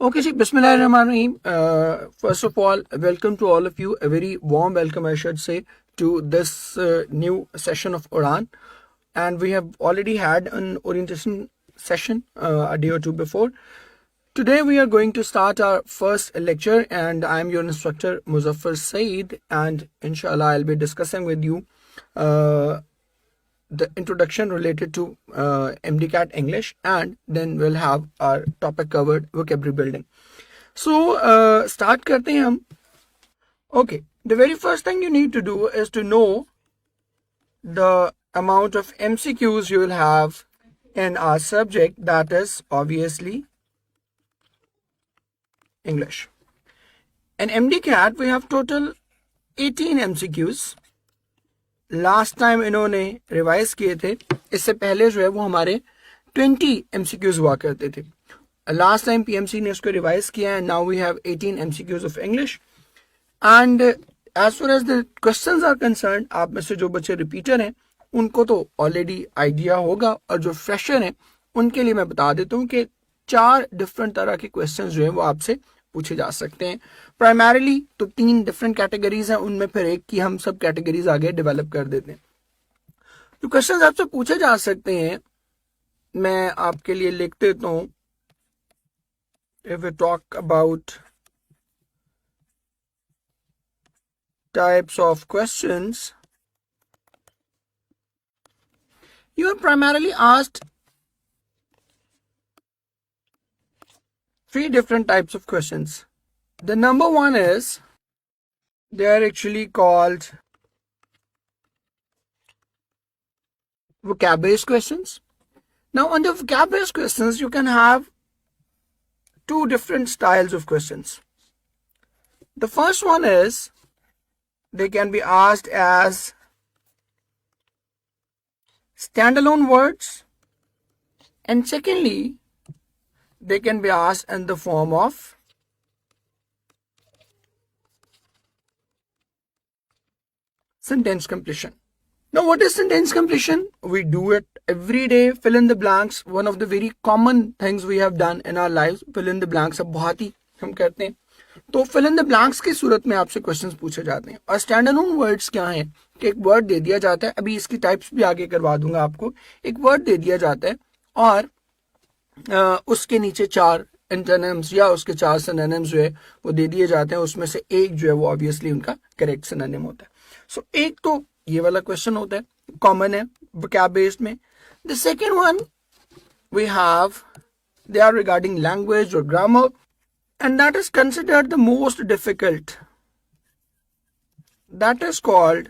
Okay, जी, Bismillahirrahmanirrahim. First of all, welcome to all of you. A very warm welcome, I should say, to this new session of Quran. And we have already had an orientation session a day or two before. Today, we are going to start our first lecture, and I am your instructor, Muzaffar Saeed. And inshallah, I'll be discussing with you uh, the introduction related to MDCAT English, and then we'll have our topic covered, vocabulary building. So, start karte hain hum. Okay, the very first thing you need to do is to know the amount of MCQs you will have in our subject, that is obviously English. In MDCAT, we have total 18 MCQs. Last time इन्होंने revise किए थे, इससे पहले जो है वो हमारे 20 MCQs हुआ करते थे. लास्ट टाइम PMC ने उसको रिवाइज किया है. Now we have 18 MCQs of English. And as far as the questions are concern, आप में से जो बच्चे रिपीटर हैं उनको तो ऑलरेडी आइडिया होगा, और जो फ्रेशर हैं उनके लिए मैं बता देता हूँ कि 4 डिफरेंट तरह के क्वेश्चंस जो है वो आपसे पूछे जा सकते हैं. प्राइमरीली तो 3 डिफरेंट कैटेगरीज हैं, उनमें फिर एक की हम सब कैटेगरीज आगे डेवलप कर देते हैं. जो क्वेश्चंस आपसे पूछे जा सकते हैं मैं आपके लिए लिख देता हूं. If we talk about types of questions, you are primarily asked 3 different types of questions. The number one is, they are actually called vocab-based questions. Now, under vocab-based questions, you can have 2 different styles of questions. The first one is, they can be asked as standalone words, and secondly, they can be asked in the form of sentence completion. Now, what is sentence completion? We do it every day. Fill in the blanks. One of the very common things we have done in our lives. Fill in the blanks अब बहुत ही हम करते हैं. तो fill in the blanks की सूरत में आपसे questions पूछे जाते हैं. और स्टैंड अलोन वर्ड्स क्या हैं कि एक वर्ड दे दिया जाता है, अभी इसकी टाइप्स भी आगे करवा दूंगा आपको. एक वर्ड दे दिया जाता है और उसके नीचे 4 एंटोनिम्स या उसके 4 सिनोनिम्स जो है वो दे दिए जाते हैं. उसमें से एक जो है वो ऑब्वियसली उनका करेक्ट सिनोनिम होता है. सो एक तो ये वाला क्वेश्चन होता है, कॉमन है vocab बेस्ड में. The second one we have, they are regarding language और grammar, and that is considered the most difficult. That is called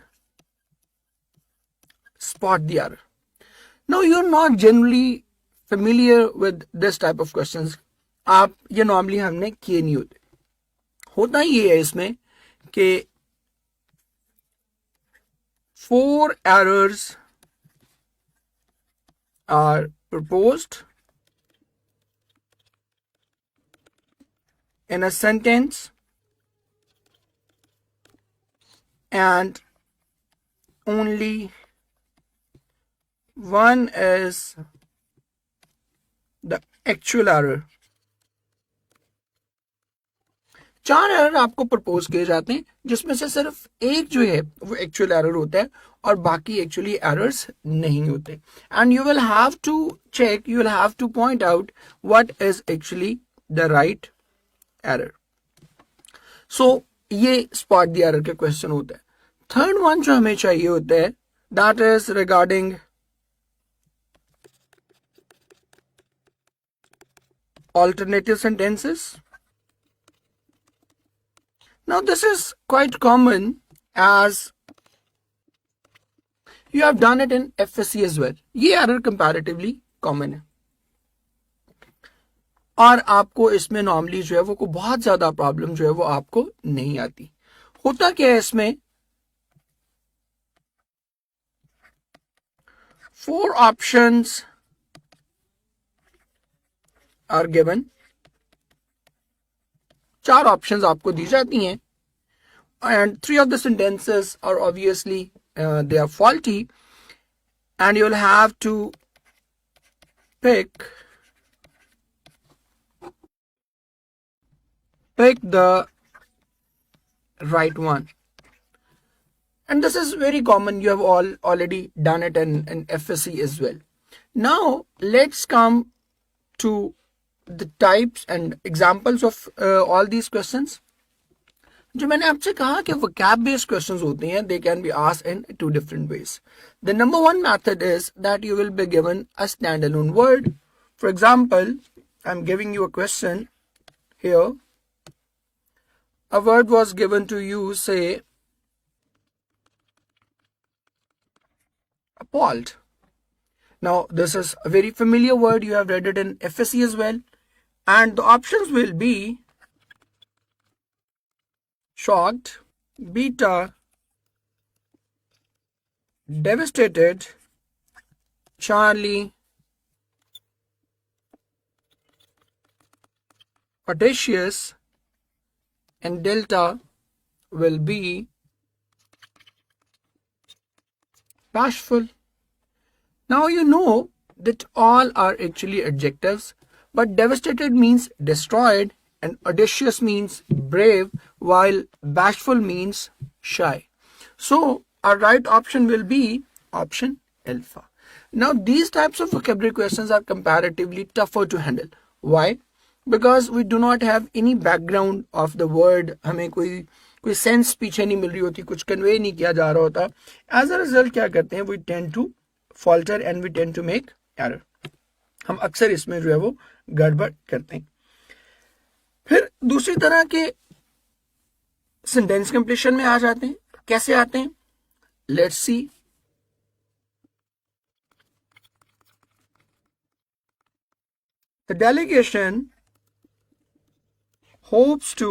spot the error. Now, you're not generally familiar with this type of questions. आप ये normally हमने किए नहीं होते. होता ये है इसमें कि 4 errors are proposed in a sentence, and only one is the actual error. 4 error आपको प्रपोज किए जाते हैं, जिसमें से सिर्फ एक जो है वो एक्चुअल एरर होता है और बाकी एक्चुअली एरर्स नहीं होते. And you will have to check, you will have to point out what is actually the right error. So ये स्पॉट द एरर के क्वेश्चन होता है. थर्ड वन जो हमें चाहिए होता है, that is regarding alternative sentences. Now, this is quite common as you have done it in FSC as well. ये error comparatively common है और आपको इसमें नॉर्मली जो है वो को बहुत ज्यादा प्रॉब्लम जो है वो आपको नहीं आती. होता क्या है इसमें, 4 options are given. 4 options आपको दी जाती हैं, and 3 of the sentences are obviously they are faulty, and you'll have to pick pick the right one. And this is very common. You have all already done it in FSC as well. Now let's come to the types and examples of all these questions. जो मैंने आपसे कहा कि vocab based questions होते हैं, they can be asked in two different ways. The number one method is that you will be given a standalone word. For example, I'm giving you a question here. A word was given to you, say, appalled. Now, this is a very familiar word. You have read it in FSC as well. And the options will be shocked, beta, devastated, Charlie, audacious, and delta will be bashful. Now you know that all are actually adjectives, but devastated means destroyed and audacious means brave, while bashful means shy. So our right option will be option alpha. Now these types of vocabulary questions are comparatively tougher to handle. Why? Because we do not have any background of the word. हमें कोई sense पीछे नहीं मिल रही होती, कुछ convey नहीं किया जा रहा होता. एज अ रिजल्ट क्या करते हैं, we tend to falter and we tend to make error. हम अक्सर इसमें जो है वो गड़बड़ करते हैं. फिर दूसरी तरह के सेंटेंस कंप्लीशन में आ जाते हैं. कैसे आते हैं? Let's see. The delegation hopes to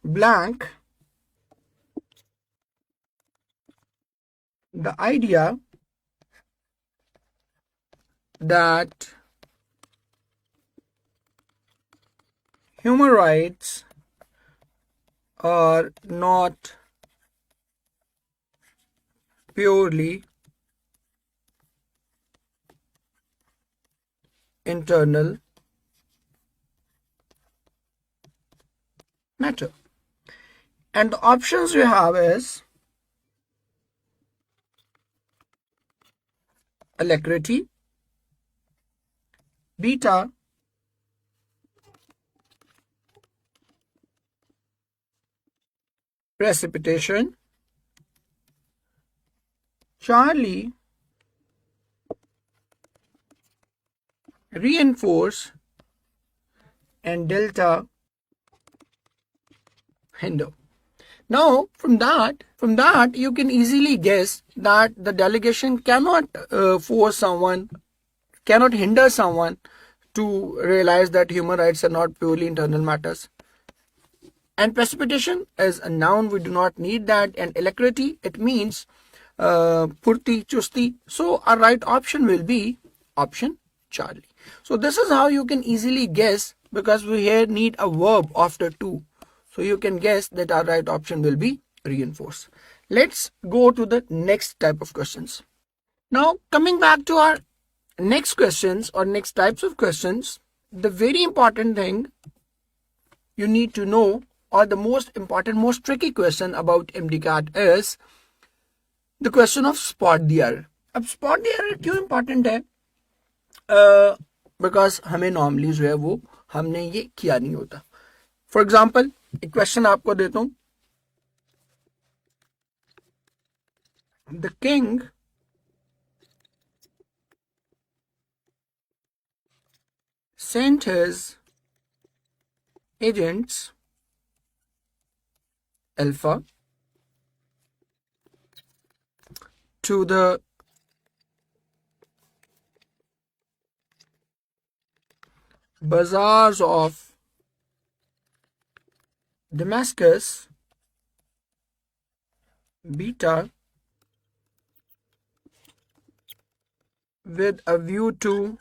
blank the idea that human rights are not purely internal matter. And the options we have is alacrity, beta, precipitation, Charlie, reinforce, and delta, hinder. Now from that you can easily guess that the delegation cannot force someone, cannot hinder someone to realize that human rights are not purely internal matters. And precipitation is a noun, we do not need that. And alacrity, it means purti, chusti. So our right option will be option Charlie. So this is how you can easily guess, because we here need a verb after two. So you can guess that our right option will be reinforce. Let's go to the next type of questions. Now coming back to our next questions or next types of questions, the very important thing you need to know, or the most important, most tricky question about MDCAT is the question of spot the error. अब spot the error क्यों important है? Because हमें normally जो है वो हमने ये किया नहीं होता. For example, एक क्वेश्चन आपको देता हूं. The king sent his agents alpha to the bazaars of Damascus, beta, with a view to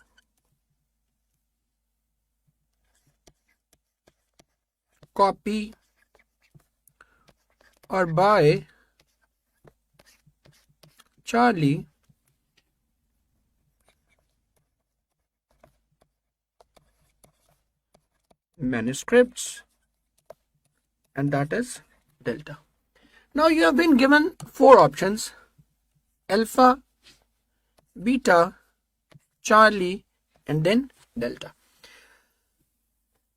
copy or buy Charlie, manuscripts, and that is delta. Now you have been given 4 options: alpha, beta, Charlie, and then delta.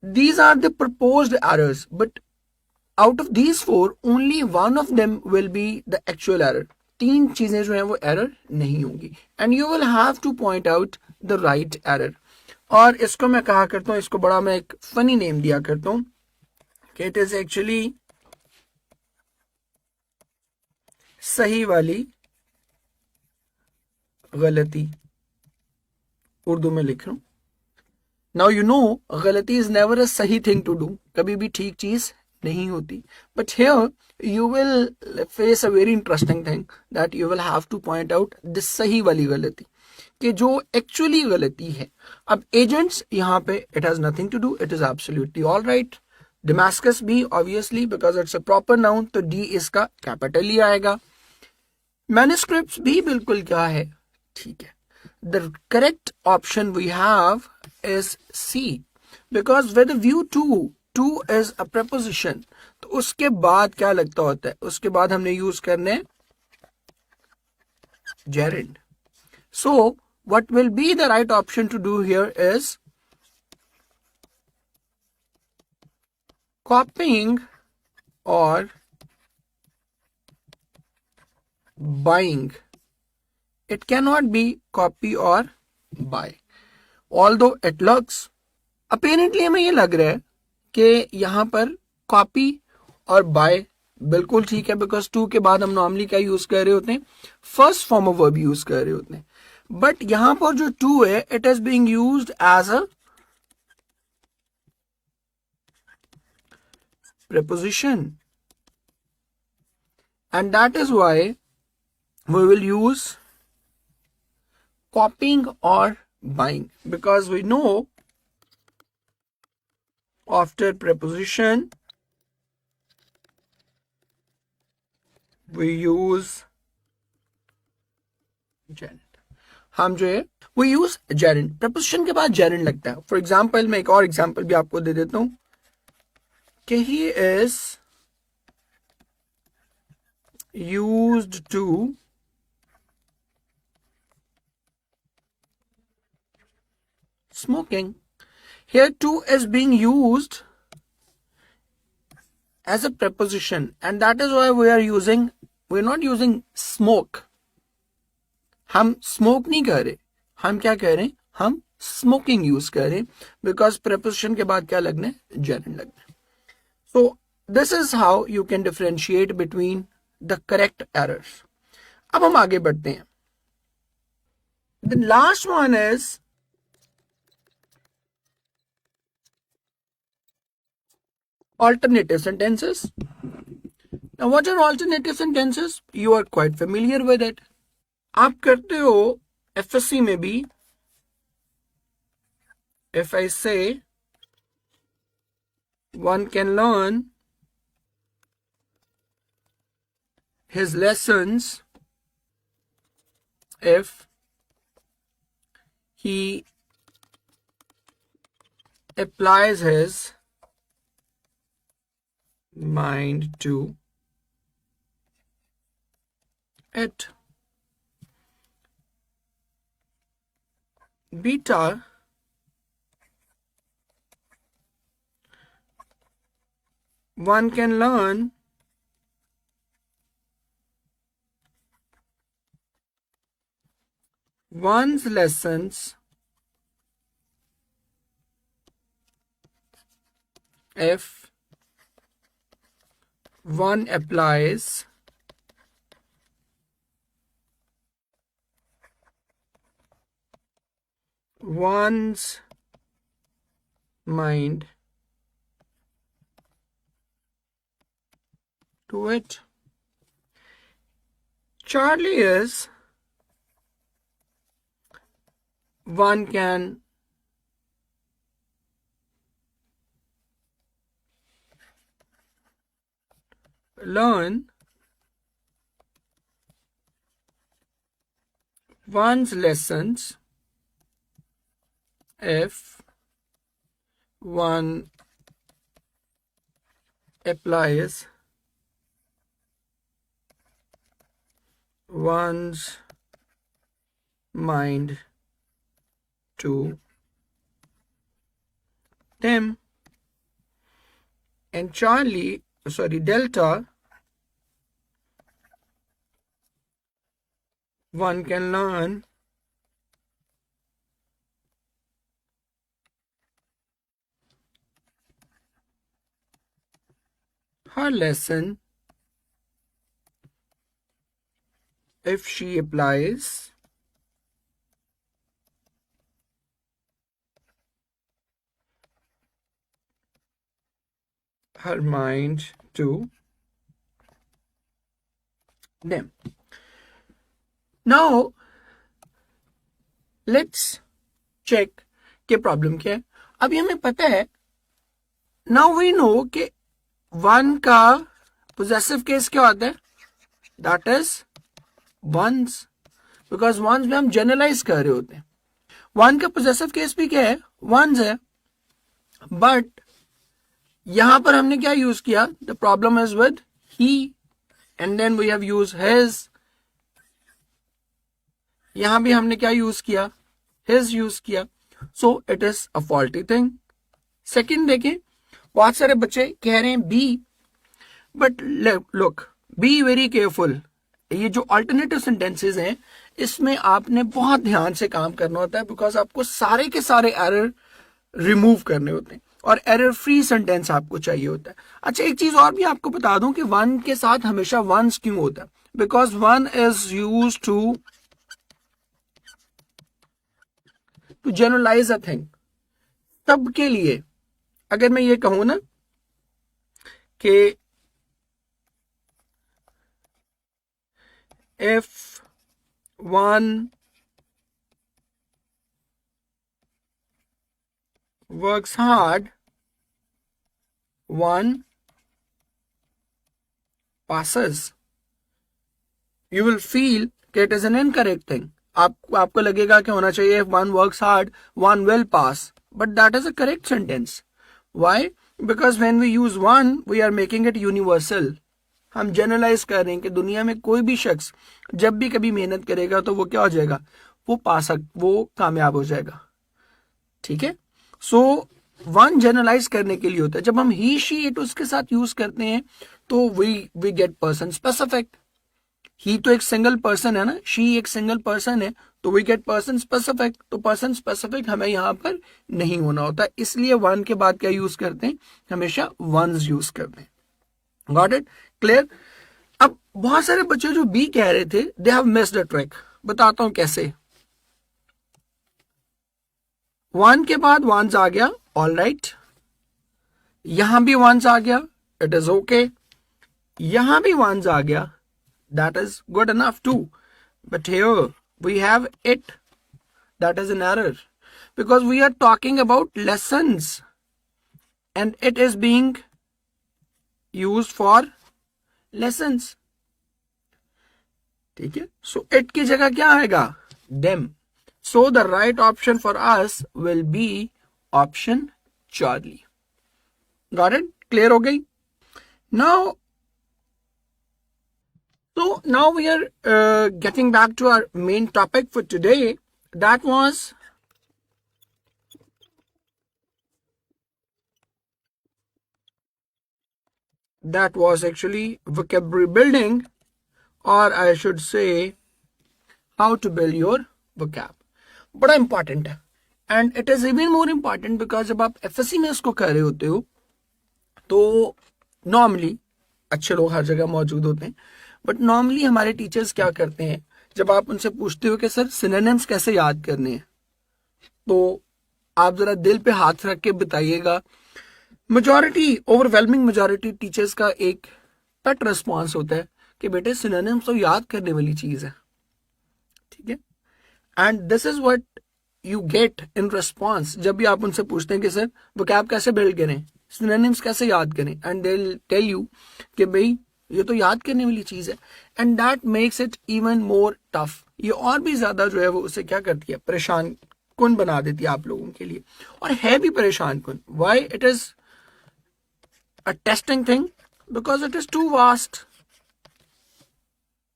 These are the proposed errors, but out of these 4 only one of them will be the actual error. 3 चीजें जो हैं वो error नहीं होंगी, and you will have to point out the right error. और इसको मैं कहा करता हूँ, इसको बड़ा मैं एक फनी नेम दिया करता हूँ कि इट इज एक्चुअली सही वाली गलती. उर्दू में लिख रहा हूं. नाउ यू नो गलती इज नेवर अ सही थिंग टू डू. कभी भी ठीक चीज नहीं होती. But here you will face a very interesting thing that you will have to point out the सही वाली गलती, कि जो एक्चुअली गलती है. अब एजेंट्स यहाँ पे it has nothing to do, it is absolutely all right. Damascus भी obviously because it's a proper noun, तो डी इसका कैपिटल ही आएगा. मैन्युस्क्रिप्ट्स भी बिल्कुल क्या है, ठीक है. The correct option we have is C, because with view to is a preposition. तो उसके बाद क्या लगता होता है, उसके बाद हमने यूज करने gerund. So what will be the right option to do here is copying or buying. It cannot be copy or buy. Although it looks, apparently हमें ये लग रहा है कि यहाँ पर copy और buy बिल्कुल ठीक है, बिकॉज टू के बाद हम नॉर्मली क्या यूज कर रहे होते हैं, first form of verb use कर रहे होते हैं. बट यहां पर जो टू है it is being used as a preposition, and that is why we will use copying or buying, because we know after preposition we use gerund. हम जो है we use gerund. preposition के बाद gerund लगता है. For example मैं एक और एग्जाम्पल भी आपको दे देता हूं कि he is used to smoking. Here to is being used as a preposition, and that is why we're not using smoke. हम smoke नहीं कर रहे, हम क्या कह रहे हैं, हम smoking यूज कर रहे हैं, बिकॉज preposition के बाद क्या लगना है, gerund लगना है. So this is how you can differentiate between the correct errors. अब हम आगे बढ़ते हैं. The last one is alternative sentences. Now what are alternative sentences? You are quite familiar with it. आप करते हो FSC में भी. If I say one can learn his lessons if he applies his mind to it. Beta one can learn one's lessons if one applies one's mind to it. Charlie is one can learn one's lessons if one applies one's mind to them, and delta, one can learn her lesson if she applies her mind to them. Now let's check कि problem क्या है. अभी हमें पता है, now we know कि one का possessive case क्या होता है, that is ones, because ones में हम जनरलाइज कर रहे होते हैं. वन का पोजेसिव केस भी क्या है, वंस है. बट यहां पर हमने क्या यूज किया, the problem is with he and then we have use his. यहां भी हमने क्या यूज किया, हिज यूज किया. So it is a faulty thing. Second देखें, बहुत सारे बच्चे कह रहे हैं B, but look, be very careful. ये जो अल्टरनेटिव सेंटेंसेस हैं इसमें आपने बहुत ध्यान से काम करना होता है, बिकॉज आपको सारे के सारे एरर रिमूव करने होते हैं और एरर फ्री सेंटेंस आपको चाहिए होता है. अच्छा, एक चीज और भी आपको बता दूं कि वन के साथ हमेशा वंस क्यों होता है, because one is use to generalise a thing. सबके लिए अगर मैं ये कहूं ना कि if one works hard, one passes, you will feel that it is an incorrect thing. आपको लगेगा कि होना चाहिए if one works hard, one will pass, but that is a correct sentence. Why? Because when we use one, we are making it universal. हम generalise कर रहे हैं कि दुनिया में कोई भी शख्स जब भी कभी मेहनत करेगा तो वो क्या हो जाएगा, वो कामयाब हो जाएगा. ठीक है. सो वन जनरलाइज करने के लिए होता है. जब हम ही शी इट उसके साथ यूज करते हैं तो वी गेट पर्सन स्पेसिफिक. ही तो एक सिंगल पर्सन है ना, शी एक सिंगल पर्सन है, तो वी गेट पर्सन स्पेसिफिक. तो पर्सन स्पेसिफिक हमें यहां पर नहीं होना होता, इसलिए वन के बाद क्या यूज करते हैं, हमेशा वंस यूज करते हैं. Got it, clear. अब बहुत सारे बच्चे जो बी कह रहे थे, they have missed the trick. बताता हूं कैसे. वन के बाद वंस आ गया, ऑल राइट. यहां भी वंस आ गया, इट इज ओके. यहां भी वंस आ गया, that is good enough too. But here we have it, that is an error, because we are talking about lessons and it is being used for lessons. ठीक है. So it की जगह क्या आएगा, them. So the right option for us will be option Charlie. Got it? Clear हो गई. So now we are getting back to our main topic for today. That was actually vocabulary building, or I should say how to build your vocab. बड़ा important है, and it is even more important because जब आप FSC में इसको कर रहे होते हो तो नॉर्मली अच्छे लोग हर जगह मौजूद होते हैं, बट नॉर्मली हमारे टीचर्स क्या करते हैं, जब आप उनसे पूछते हो कि सर सिनोनिम्स कैसे याद करने हैं, तो आप जरा दिल पे हाथ रख के बताइएगा. मेजॉरिटी, ओवरवेलमिंग मेजॉरिटी टीचर्स का एक पेट रिस्पॉन्स होता है कि बेटे सिनोनिम्स तो याद करने वाली चीज है. ठीक है. And this is what you get in response जब भी आप उनसे पूछते हैं कि सर वोकैब कैसे बिल्ड करें, सिनोनिम्स कैसे याद करें, and they will tell you कि भाई ये तो याद करने वाली चीज है. And that makes it even more tough. ये और भी ज्यादा जो है वो उसे क्या करती है, परेशान कुन बना देती है आप लोगों के लिए, और है भी परेशान कुन. Why? It is a testing thing because it is too vast.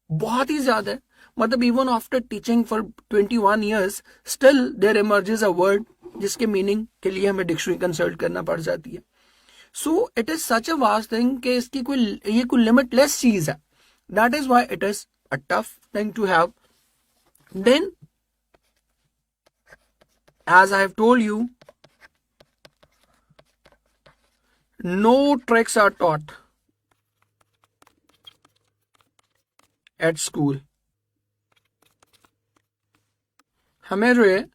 बहुत ही ज्यादा है, मतलब even after teaching for 21 years still there emerges a word जिसके मीनिंग के लिए हमें डिक्शनरी कंसल्ट करना पड़ जाती है. So it is such a vast thing कि इसकी कोई लिमिटलेस चीज है. That is why it is a tough thing to have. Then as I have told you, no tricks are taught at school. हमें जो है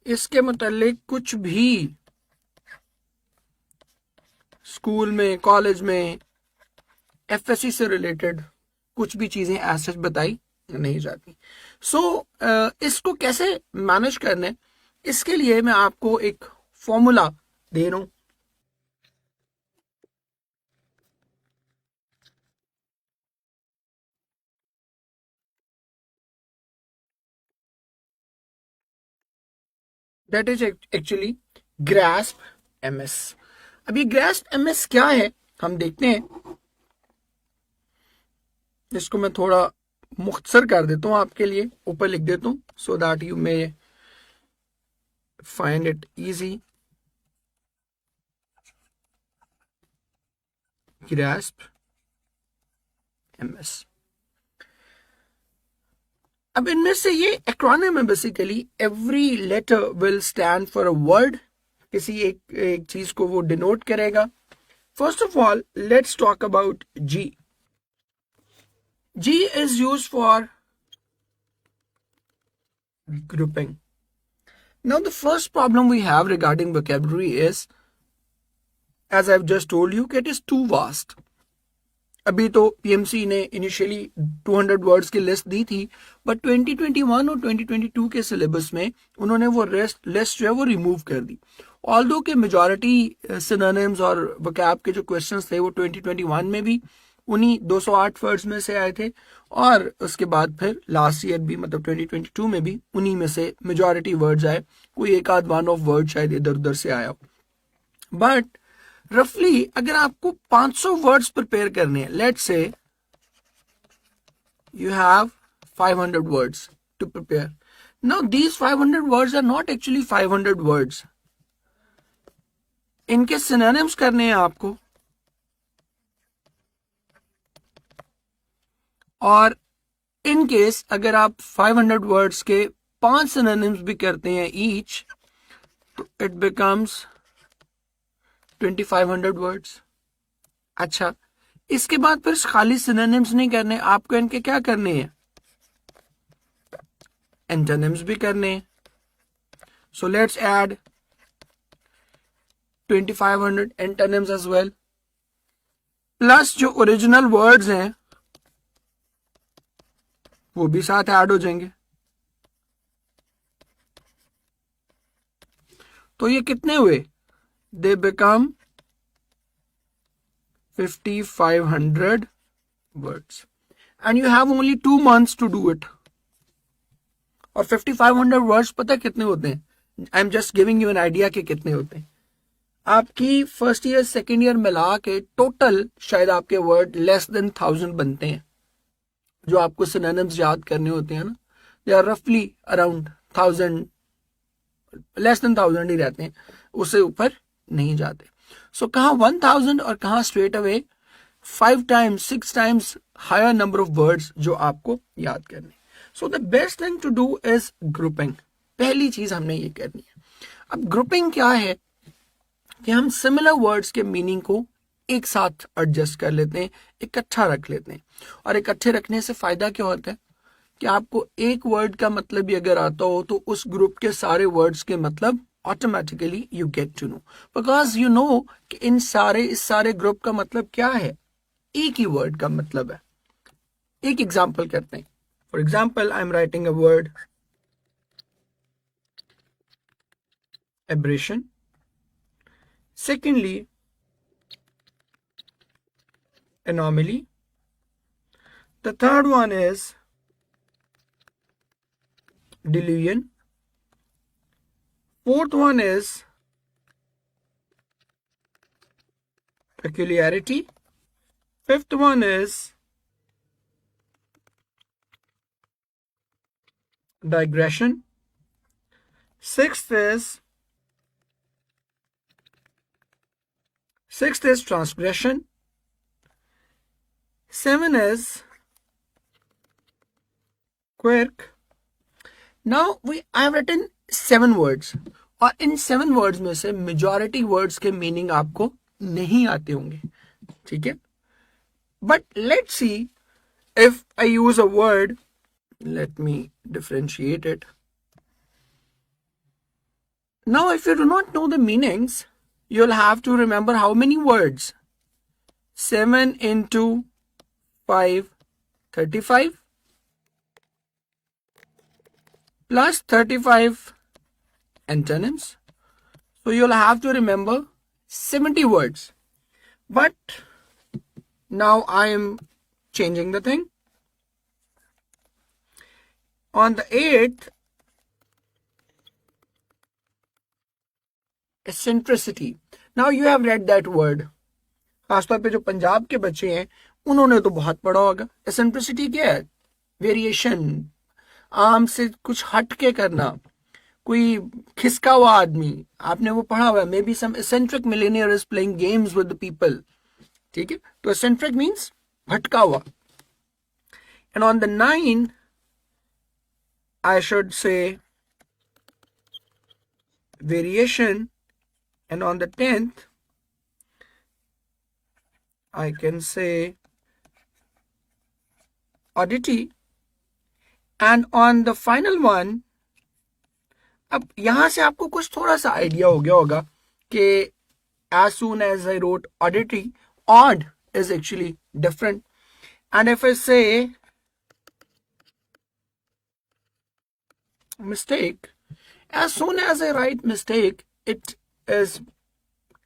इसके मुतालिक कुछ भी स्कूल में, कॉलेज में, एफएससी से रिलेटेड कुछ भी चीजें ऐसे बताई नहीं जाती. सो इसको कैसे मैनेज करने, इसके लिए मैं आपको एक फॉर्मूला दे रहा हूं. That is actually grasp MS. अब ये ग्रास्प एमएस क्या है हम देखते हैं. इसको मैं थोड़ा मुख्तसर कर देता हूं आपके लिए, ऊपर लिख देता हूं so that you may find it easy. grasp ms. अब इनमें से ये एक्रोनिम है. Basically every letter will stand for a word. किसी एक चीज को वो डिनोट करेगा. First of all let's talk about G. G is use for grouping. Now the first problem we have regarding vocabulary is, as I've just told you, that it is too vast. अभी तो PMC ने initially 200 words की list दी थी, but 2021 और 2022 के syllabus में उन्होंने वो लिस्ट जो है वो रिमूव कर दी. ऑल्दो के मेजॉरिटी सिनोनिम्स और वोकैब के जो क्वेश्चंस थे वो 2021 में भी उन्हीं 208 वर्ड्स में से आए थे, और उसके बाद फिर लास्ट ईयर भी मतलब 2022 में भी उन्हीं में से मेजॉरिटी वर्ड्स आए. कोई एक आध वन ऑफ वर्ड शायद इधर उधर से आया. बट रफली अगर आपको 500 वर्ड्स प्रिपेयर करने हैं, let's say you have 500 words to prepare. Now these 500 words are not actually 500 words. इनके सिनोनिम्स करने हैं आपको, और इन केस अगर आप 500 वर्ड्स के 5 सिनोनिम्स भी करते हैं ईच, तो इट बिकम्स 2500 वर्ड्स. अच्छा, इसके बाद फिर खाली सिनोनिम्स नहीं करने आपको, इनके क्या करने हैं, एंटोनिम्स भी करने हैं. So let's add 2500 antonyms as well, plus जो ओरिजिनल वर्ड्स हैं वो भी साथ ऐड हो जाएंगे. तो ये कितने हुए, they become 5500 words, and you have only 2 months to do it. और 5500 वर्ड्स पता कितने होते हैं, I am just giving you an idea कि कितने होते हैं. आपकी फर्स्ट ईयर सेकेंड ईयर मिला के टोटल शायद आपके वर्ड लेस देन 1000 बनते हैं. जो आपको सिनोनिम्स याद करने होते हैं ना, दे आर रफली अराउंड 1000, लेस देन 1000 ही रहते हैं, उससे ऊपर नहीं जाते. सो कहाँ 1000 और कहाँ straight away 5 times 6 times higher number of words जो आपको याद करने. So the best thing to do is grouping. पहली चीज हमने ये करनी है. अब ग्रुपिंग क्या है कि हम सिमिलर वर्ड्स के मीनिंग को एक साथ एडजस्ट कर लेते हैं, इकट्ठा रख लेते हैं. और इकट्ठे रखने से फायदा क्या होता है कि आपको एक वर्ड का मतलब भी अगर आता हो तो उस ग्रुप के सारे वर्ड्स के मतलब automatically you get to know, because you know कि इस सारे ग्रुप का मतलब क्या है, एक ही वर्ड का मतलब है. एक एग्जाम्पल करते हैं. For example I am writing a word aberration. Secondly anomaly. The third one is delusion. Fourth one is peculiarity. Fifth one is digression. Sixth is transgression. Seven is quirk. Now I have written 7 words, और इन 7 words में से majority words के meaning आपको नहीं आते होंगे, ठीक है? But let's see if I use a word. Let me differentiate it. Now, if you do not know the meanings, you'll have to remember how many words. 7 into 5, 35. Plus 35 antonyms. So you'll have to remember 70 words. But now I am changing the thing. On the 8th, eccentricity. Now you have read that word. खासतौर पे जो पंजाब के बच्चे हैं उन्होंने तो बहुत पढ़ा होगा. eccentricity क्या है? वेरिएशन, आम से कुछ हट के करना, कोई खिसका हुआ आदमी, आपने वो पढ़ा हुआ है. Maybe some eccentric millionaire is playing games with the people. ठीक है, तो eccentric means भटका हुआ. And on the 9, I should say variation, and on the 10th I can say oddity, and on the final one, अब यहां से आपको कुछ थोड़ा सा आइडिया हो गया होगा कि as soon as I wrote oddity, odd is actually different. And if I say mistake, as soon as I write mistake, it is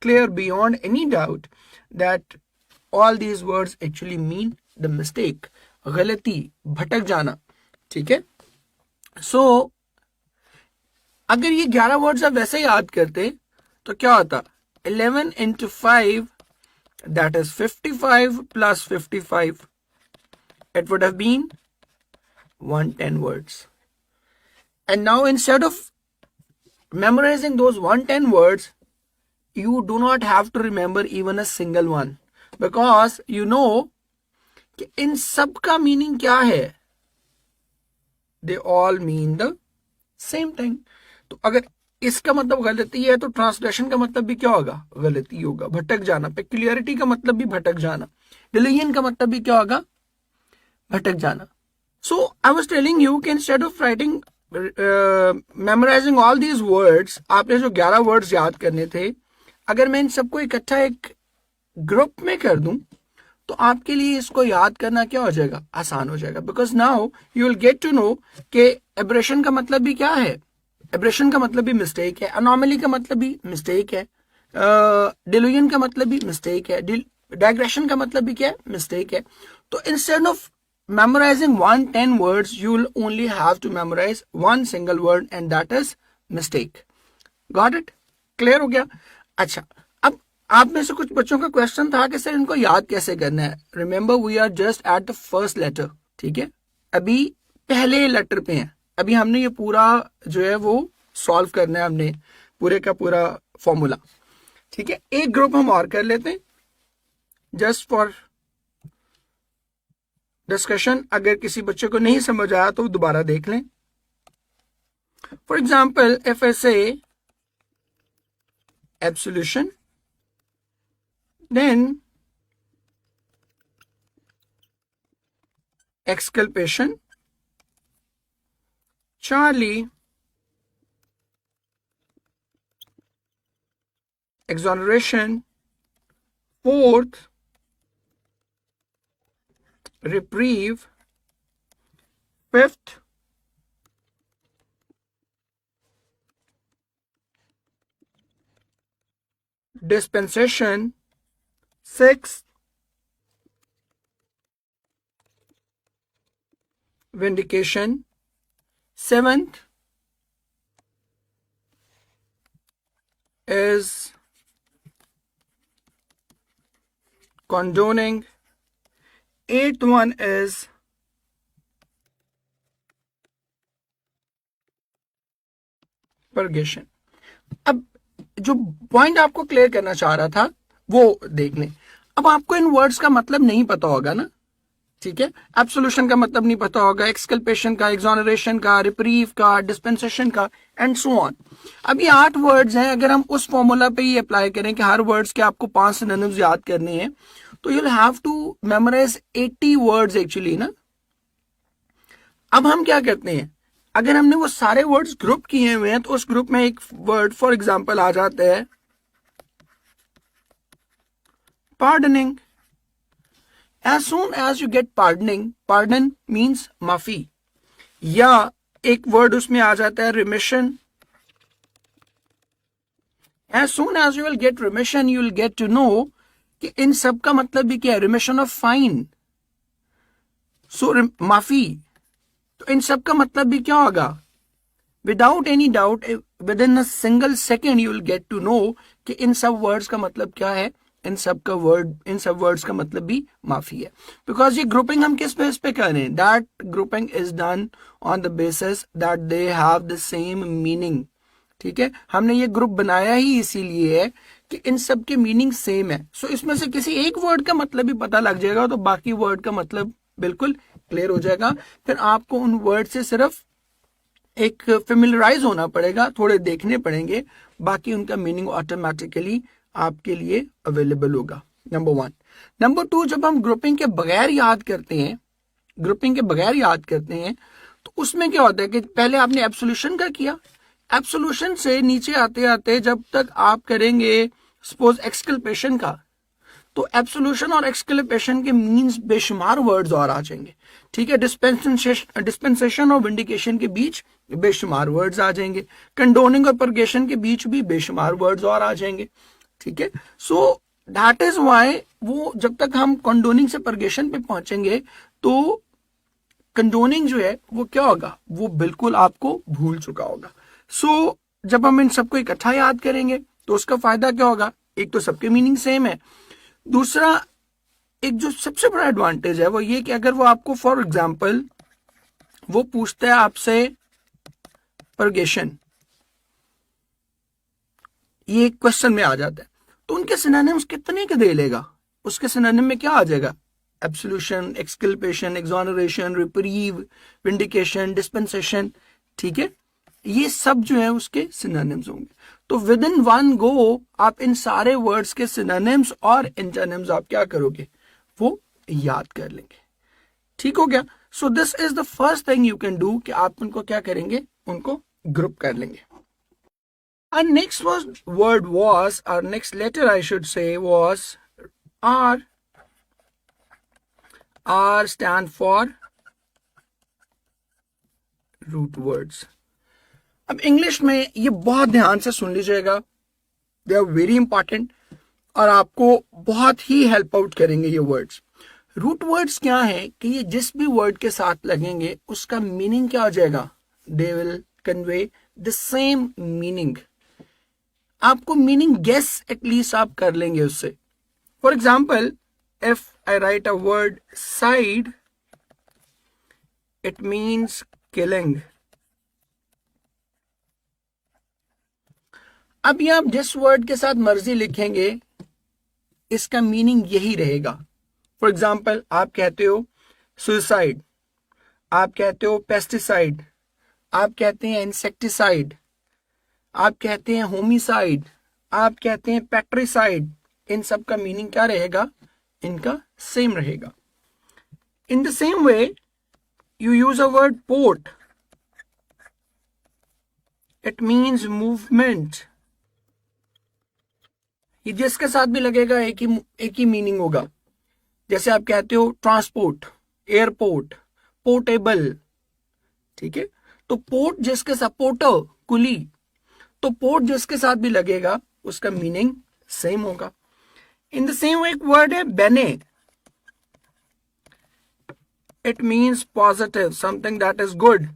clear beyond any doubt that all these words actually mean the mistake, गलती, भटक जाना. ठीक है? So अगर ये 11 words आप वैसे याद करते तो क्या होता? 11 into 5, that is 55 plus 55. It would have been 110 words. And now instead of memorizing those 110 words, you do not have to remember even a single one, because you know कि इन सब का मीनिंग क्या है. They all mean the same thing. तो अगर इसका मतलब गलती है तो ट्रांसलेशन का मतलब भी क्या होगा? गलती होगा, भटक जाना. पेक्युलियरिटी का मतलब भी भटक जाना. डिलीजन का मतलब भी क्या होगा? भटक जाना. So I was telling you कि instead of writing memorizing all these words, आपने जो 11 words याद करने थे, अगर मैं इन सबको इकट्ठा एक ग्रुप में कर दूं तो आपके लिए इसको याद करना क्या हो जाएगा? आसान हो जाएगा. Because now you will get to know कि एब्रेशन का मतलब भी क्या है. एब्रेशन का मतलब भी मिस्टेक है. अनॉमली का मतलब भी मिस्टेक है. डिल्यूजन का मतलब भी मिस्टेक है. डाइग्रेशन का मतलब भी क्या है? मिस्टेक है. तो instead of memorizing 110 words, you will only have to memorize one single word, and that is mistake. Got it? Clear हो गया? अच्छा, अब आप में से कुछ बच्चों का क्वेश्चन था कि सर इनको याद कैसे करना है. Remember we are just at the first letter. ठीक है, अभी पहले लेटर पे हैं. अभी हमने ये पूरा जो है वो सॉल्व करना है, हमने पूरे का पूरा फॉर्मूला. ठीक है, एक ग्रुप हम और कर लेते हैं जस्ट फॉर डिस्कशन. अगर किसी बच्चे को नहीं समझ आया तो दोबारा देख लें. For example, if I say absolution, then exculpation, Charlie, exoneration, fourth, reprieve, fifth, dispensation, sixth, vindication, seventh is condoning. Eighth one is purgation. अब जो पॉइंट आपको क्लियर करना चाह रहा था वो देख लें. अब आपको इन वर्ड्स का मतलब नहीं पता होगा ना, ठीक है. एब्सोल्यूशन का मतलब नहीं पता होगा, एक्सकल्पेशन का, एक्सोनरेशन का, रिप्रीव का, डिस्पेंसेशन का, एंड सो ऑन. अब ये 8 वर्ड्स हैं. अगर हम उस फॉर्मूला पे ही अप्लाई करें कि हर वर्ड्स के आपको 5 सिनोनिम्स याद करने हैं, तो you will have to memorise 80 words actually ना. अब हम क्या करते हैं, अगर हमने वो सारे वर्ड्स ग्रुप किए हुए हैं तो उस ग्रुप में एक वर्ड फॉर एग्जांपल आ जाता है pardoning. As soon as you get pardoning, pardon means माफी, या एक वर्ड उसमें आ जाता है remission. As soon as you will get remission, you will get to know कि इन सब का मतलब भी क्या है, remission of fine. So माफी, तो इन सब का मतलब भी क्या होगा, without any doubt within a single second you will get to know कि इन सब वर्ड्स का मतलब क्या है. इन सब वर्ड्स का मतलब भी माफी है. बिकॉज ये ग्रुपिंग हम किस बेस पे कर रहे हैं, that grouping is done on the basis that they have the same meaning. ठीक है, हमने ये ग्रुप बनाया ही इसीलिए है कि इन सब के मीनिंग सेम है. सो इसमें से किसी एक वर्ड का मतलब भी पता लग जाएगा तो बाकी वर्ड का मतलब बिल्कुल क्लियर हो जाएगा. फिर आपको उन वर्ड से सिर्फ एक फेमिलराइज होना पड़ेगा, थोड़े देखने पड़ेंगे, बाकी उनका मीनिंग ऑटोमेटिकली आपके लिए अवेलेबल होगा. नंबर 1. नंबर 2, जब हम ग्रुपिंग के बगैर याद करते हैं तो उसमें क्या होता है कि पहले आपने एब्सोल्यूशन का किया, एब्सोल्यूशन से नीचे आते आते जब तक आप करेंगे सपोज एक्सकल्पेशन का, तो एब्सोल्यूशन और एक्सकल्पेशन के मींस बेशुमार वर्ड्स और आ जाएंगे. ठीक है, डिस्पेंसेशन और विंडिकेशन के बीच बेशुमार वर्ड्स आ जाएंगे, कंडोनिंग और परगेशन के बीच भी बेशुमार वर्ड्स और आ जाएंगे. ठीक है, सो दैट इज व्हाई वो जब तक हम कंडोनिंग से परगेशन पे पहुंचेंगे तो कंडोनिंग जो है वो क्या होगा, वो बिल्कुल आपको भूल चुका होगा. सो जब हम इन सबको इकट्ठा याद करेंगे तो उसका फायदा क्या होगा, एक तो सबके मीनिंग सेम है, दूसरा एक जो सबसे बड़ा एडवांटेज है वो ये कि अगर वो आपको फॉर एग्जांपल वो पूछता है आपसे परगेशन, ये क्वेश्चन में आ जाता है, तो उनके सिनोनिम्स कितने के दे लेगा, उसके सिनोनिम में क्या आ जाएगा, एब्सोल्यूशन, एक्सकल्पेशन, एक्सोनरेशन, रिप्रीव, विंडिकेशन, डिस्पेंसेशन. ठीक है, ये सब जो है उसके सिनोनिम्स होंगे. तो विद इन वन गो आप इन सारे वर्ड्स के सिनोनिम्स और इंटरनिम्स आप क्या करोगे, वो याद कर लेंगे. ठीक हो गया. So this is the first thing you can do कि आप उनको क्या करेंगे, उनको ग्रुप कर लेंगे. Our next our next letter I should say was R. R stand for root words. अब इंग्लिश में ये बहुत ध्यान से सुन लीजिएगा, दे आर वेरी इंपॉर्टेंट और आपको बहुत ही हेल्प आउट करेंगे ये वर्ड्स. रूट वर्ड्स क्या है कि ये जिस भी वर्ड के साथ लगेंगे उसका मीनिंग क्या हो जाएगा, they will convey the same meaning. आपको मीनिंग गेस एटलीस्ट आप कर लेंगे उससे. For example, if I right a ward side, it means killing. अब ये आप जिस वर्ड के साथ मर्जी लिखेंगे इसका मीनिंग यही रहेगा. फॉर एग्जाम्पल, आप कहते हो सुसाइड, आप कहते हो पेस्टिसाइड, आप कहते हैं इंसेक्टिसाइड, आप कहते हैं होमिसाइड, आप कहते हैं पैट्रिसाइड. इन सब का मीनिंग क्या रहेगा, इनका सेम रहेगा. इन the same way you use a word port, it means movement. ये जिसके साथ भी लगेगा एक ही मीनिंग होगा. जैसे आप कहते हो ट्रांसपोर्ट, एयरपोर्ट, पोर्टेबल. ठीक है, तो पोर्ट जिसके साथ, पोर्टर कुली, तो पोर्ट जिसके साथ भी लगेगा उसका मीनिंग सेम होगा. इन द सेम वे एक वर्ड है बेने, it means positive, something that is good.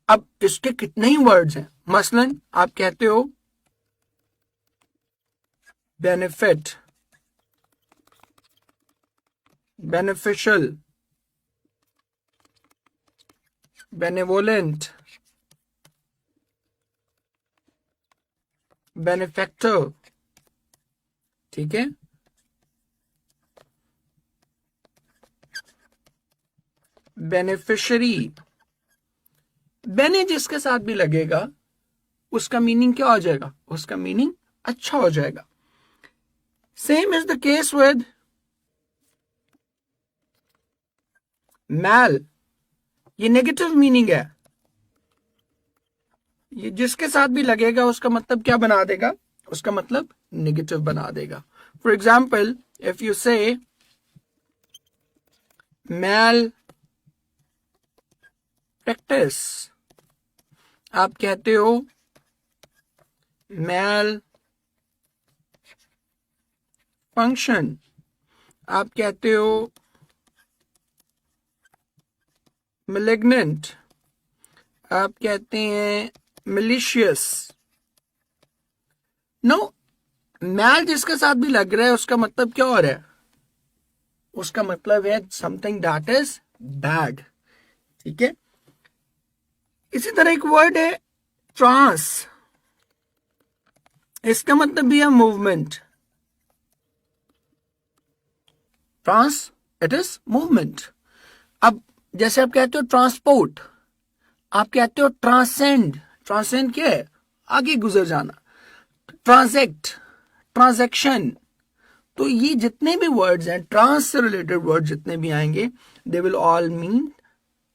अब इसके कितने ही वर्ड्स हैं, मसलन आप कहते हो benefit, beneficial, benevolent, benefactor, ठीक है, बेनिफिशरी। बेने जिसके साथ भी लगेगा उसका मीनिंग क्या हो जाएगा, उसका मीनिंग अच्छा हो जाएगा। Same is the case with mal, ये नेगेटिव मीनिंग है, ये जिसके साथ भी लगेगा उसका मतलब क्या बना देगा, उसका मतलब नेगेटिव बना देगा। फॉर एग्जाम्पल इफ यू से मैल प्रैक्टिस, आप कहते हो मैल फंक्शन, आप कहते हो malignant, आप कहते हैं malicious। नो, मैल जिसके साथ भी लग रहा है उसका मतलब क्या हो रहा है, उसका मतलब है समथिंग दैट इज बैड, ठीक है। इसी तरह एक वर्ड है ट्रांस, इसका मतलब भी है movement. Trans, it is movement. अब जैसे आप कहते हो ट्रांसपोर्ट, आप कहते हो ट्रांसेंड, ट्रांसेंड क्या है, आगे गुजर जाना। ट्रांजेक्ट, ट्रांजैक्शन। तो ये जितने भी वर्ड्स हैं, ट्रांस से रिलेटेड वर्ड जितने भी आएंगे, they will all mean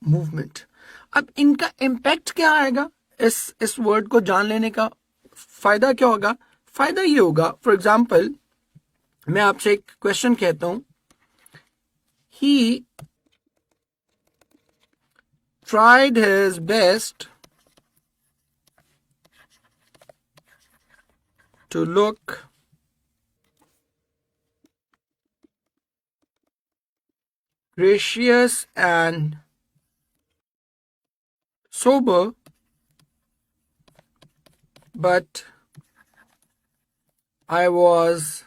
movement. अब इनका इम्पैक्ट क्या आएगा, इस वर्ड को जान लेने का फायदा क्या होगा, फायदा ये होगा, फॉर एग्जाम्पल मैं आपसे एक क्वेश्चन कहता हूं, ही tried his best to look gracious and sober, but I was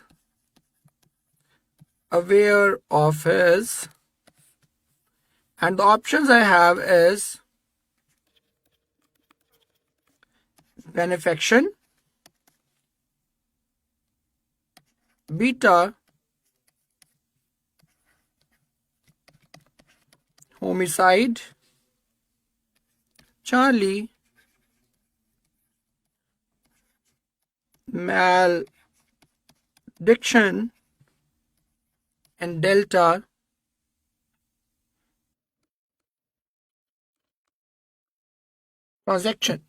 aware of his, and the options I have is benefaction, beta, homicide, Charlie, malediction, and delta, transaction.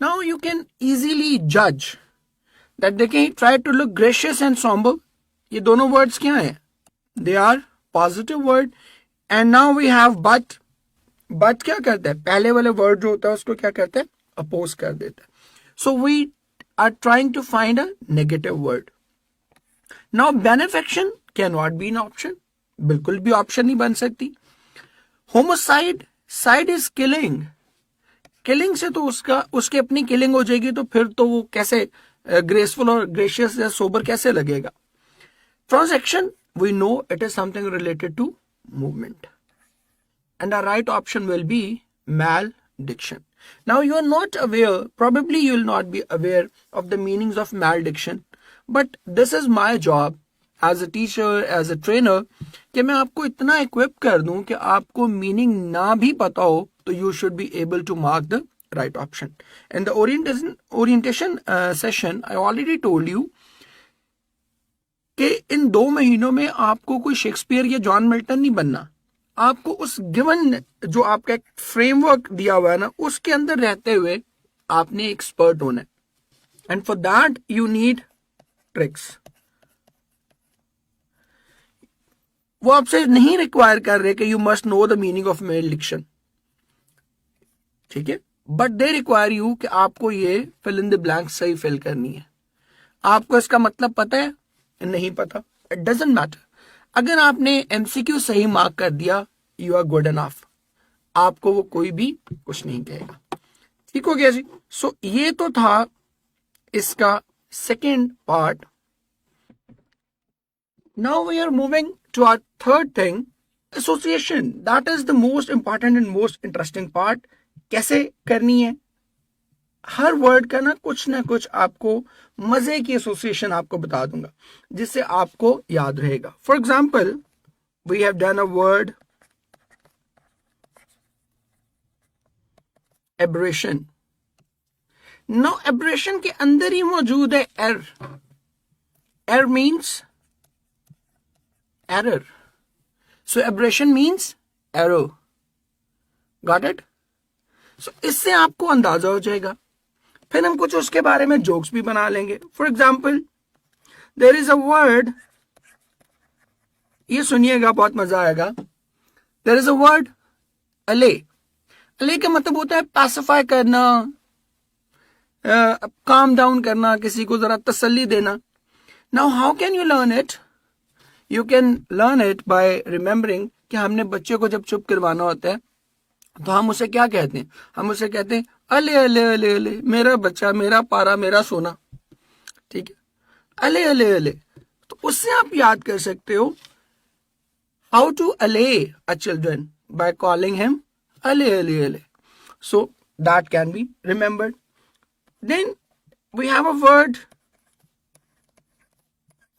Now you can easily judge that they can try to look gracious and somber. ये दोनों words क्या हैं? They are positive word. And now we have but. But क्या करता है, पहले वाले word जो होता है उसको क्या करता है, oppose कर देता है। So we are trying to find a negative word. Now benefaction cannot be an option. बिल्कुल भी option नहीं बन सकती। Homicide, side is killing. Killing से तो उसकी अपनी किलिंग हो जाएगी, तो फिर तो वो कैसे ग्रेसफुल और ग्रेशियस या सोबर कैसे लगेगा। Transaction, we know it is something related to movement, and our right option will be malediction. Now you are not aware, probably you will not be aware of the meanings of malediction, but this is my job as a teacher, as a trainer, कि मैं आपको इतना equip कर दूं कि आपको meaning ना भी पता हो तो you should be able to mark the right option. In the orientation session, I already told you कि इन 2 महीनों में आपको कोई शेक्सपियर या जॉन मिल्टन नहीं बनना, आपको उस गिवन जो आपका एक फ्रेमवर्क दिया हुआ है ना, उसके अंदर रहते हुए आपने एक्सपर्ट होना है, and for that you need tricks. वो आपसे नहीं रिक्वायर कर रहे कि you must know the meaning of malediction, ठीक है, बट दे रिक्वायर यू कि आपको ये फिल इन द ब्लैंक सही फिल करनी है। आपको इसका मतलब पता है, नहीं पता, इट डजंट मैटर। अगर आपने एमसीक्यू सही मार्क कर दिया, यू आर गुड इनफ, आपको वो कोई भी कुछ नहीं कहेगा। ठीक हो गया जी। सो ये तो था इसका second part, Now we are moving to our third thing, association. That is the most important and most interesting part. कैसे करनी है? हर वर्ड का ना कुछ आपको मजे की एसोसिएशन आपको बता दूंगा जिससे आपको याद रहेगा. For example, we have done a word aberration. No aberration के अंदर ही मौजूद है err. Err means error. So aberration means error. Got it? So इससे आपको अंदाजा हो जाएगा. फिर हम कुछ उसके बारे में जोक्स भी बना लेंगे. For example, there is a word, ये सुनिएगा बहुत मजा आएगा. देयर इज अ वर्ड अले. अले का मतलब होता है पैसिफाई करना, काम डाउन करना, किसी को जरा तसल्ली देना. Now how can you learn it? You can learn it by remembering कि हमने बच्चे को जब चुप करवाना होता है तो हम उसे क्या कहते हैं? हम उसे कहते हैं अले अले अले अले, मेरा बच्चा, मेरा पारा, मेरा सोना. ठीक है, अले अले अले. तो उससे आप याद कर सकते हो how to allay a children by calling him allay allay allay. So that can be remembered. Then we have a word,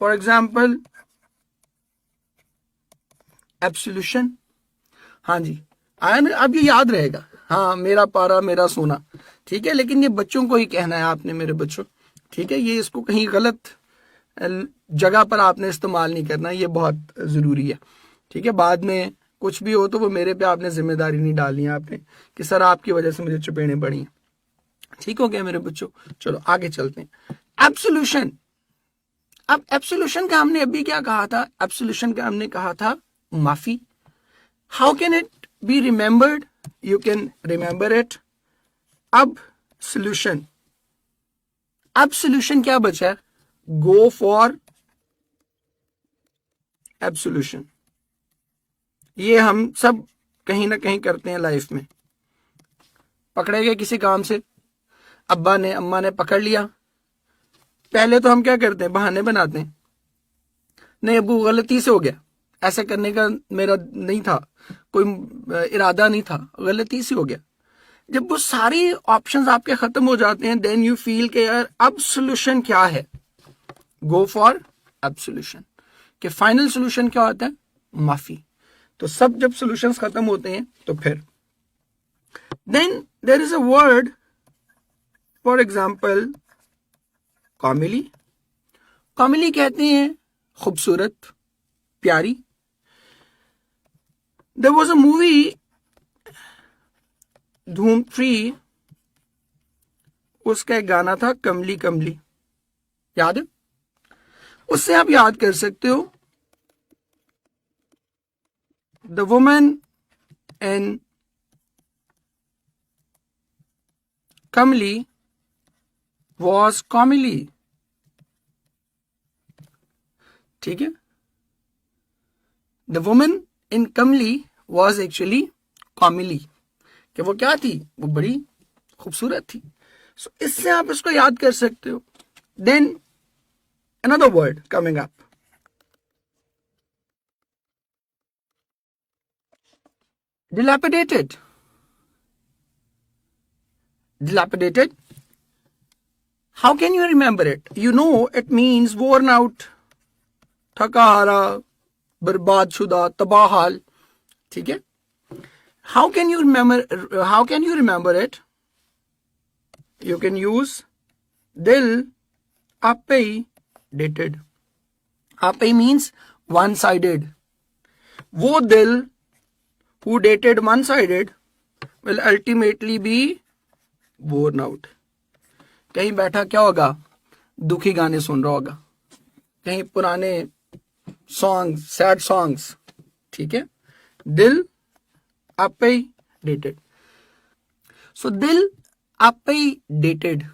for example, absolution. हाँ जी, अब ये याद रहेगा. हाँ, मेरा पारा, मेरा सोना. ठीक है, लेकिन ये बच्चों को ही कहना है आपने, मेरे बच्चों. ठीक है, ये इसको कहीं गलत जगह पर आपने इस्तेमाल नहीं करना. ये बहुत जरूरी है. ठीक है, बाद में कुछ भी हो तो वो मेरे पे आपने जिम्मेदारी नहीं डालनी है आपने कि सर आपकी वजह से मुझे चपेड़े पड़ी हैं. ठीक हो गया मेरे बच्चों? चलो आगे चलते हैं. एब्सोल्यूशन. अब एब्सोल्यूशन का हमने अभी क्या कहा था? एब्सोल्यूशन का हमने कहा था माफी. How can it be remembered? You can remember it. अब सोल्यूशन. अब सोल्यूशन क्या बचा है? Go for absolution. ये हम सब कहीं ना कहीं करते हैं लाइफ में. पकड़े गए किसी काम से, अब्बा ने अम्मा ने पकड़ लिया. पहले तो हम क्या करते हैं? बहाने बनाते हैं. नहीं अब्बू, गलती से हो गया, ऐसा करने का मेरा नहीं था, कोई इरादा नहीं था, गलती से हो गया. जब वो सारी ऑप्शंस आपके खत्म हो जाते हैं, देन यू फील कि यार अब सोल्यूशन क्या है? Go for absolution. कि फाइनल सोल्यूशन क्या होता है? माफी. तो सब जब सोल्यूशंस खत्म होते हैं तो फिर then there is a word, for example, comely. Comely कहते हैं खूबसूरत, प्यारी. There was a movie, धूम 3, उसका एक गाना था कमली कमली, याद है? उससे आप याद कर सकते हो the woman in Kamli was कॉमिली. ठीक है, the woman in Kamli was actually कॉमिली. कि वो क्या थी? वो बड़ी खूबसूरत थी. सो इससे आप इसको याद कर सकते हो. Then another word coming up, dilapidated. Dilapidated, how can you remember it? You know it means worn out, थका हारा, बर्बाद शुदा, तबाह हाल. ठीक है, how can you remember it? You can use dil appai dated. Appai means one-sided. वो दिल who dated one-sided will ultimately be worn out. कहीं बैठा क्या होगा? दुखी गाने सुन रहा होगा, कहीं पुराने सॉन्ग्स, सैड सॉन्ग्स. ठीक है, दिल आपे डेटेड. सो दिल आपे डेटेड.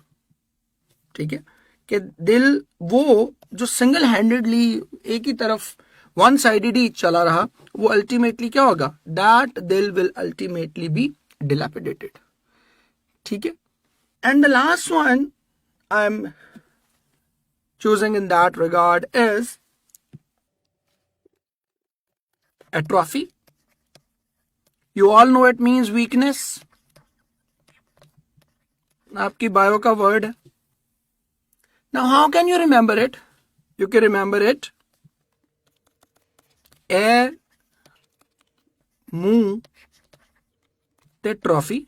ठीक है, कि दिल वो जो सिंगल हैंडेडली एक ही तरफ वन साइडेड ही चला रहा, वो अल्टीमेटली क्या होगा? दैट दिल विल अल्टीमेटली बी डिलैपिडेटेड. ठीक है, and the last one I am choosing in that regard is atrophy. You all know it means weakness. आपकी बायो का वर्ड है. Now how can you remember it? You can remember it. ए मुंह ते trophy.